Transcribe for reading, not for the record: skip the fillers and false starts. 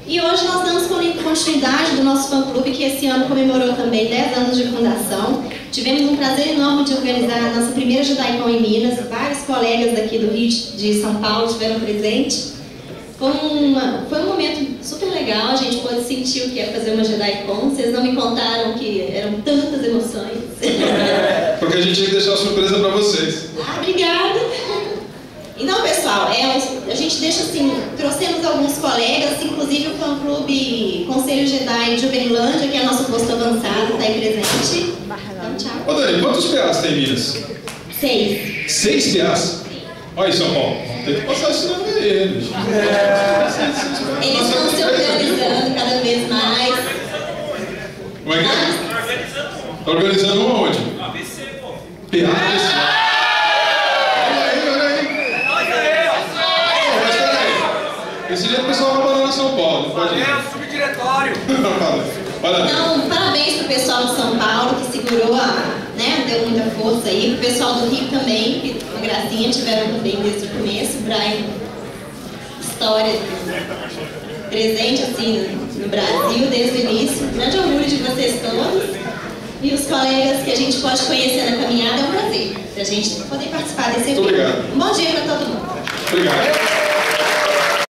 E hoje nós damos continuidade do nosso fã-clube, que esse ano comemorou também 10 anos de fundação. Tivemos um prazer enorme de organizar a nossa primeira JediCon em Minas. Vários colegas daqui do Rio de São Paulo estiveram presentes. Foi um momento super legal, a gente pôde sentir o que é fazer uma JediCon. Vocês não me contaram que eram tantas emoções. Porque a gente tinha que deixar uma surpresa para vocês. Ah, obrigada! Então, pessoal, a gente deixa assim, trouxemos alguns colegas, inclusive o fã-clube Conselho Jedi de Uberlândia, que é nosso posto avançado, está aí presente. Então, tchau. Ô Dani, quantos PAs tem em Minas? 6. 6 PAs? Olha aí, São Paulo. Tem que passar isso na eles. Eles estão se organizando cada vez mais. Como é que é? Tá organizando um aonde? ABC, pô. PA ABC. Esse dia o pessoal vai abandonar São Paulo, pode ir. É o subdiretório. Então, parabéns pro pessoal de São Paulo que segurou, deu muita força aí. Pro pessoal do Rio também, que uma gracinha tiveram também desde o começo. Brian, história presente assim no Brasil desde o início. Grande orgulho de vocês todos. E os colegas que a gente pode conhecer na caminhada, é um prazer a gente poder participar desse evento. Muito obrigado. Um bom dia para todo mundo. Obrigado.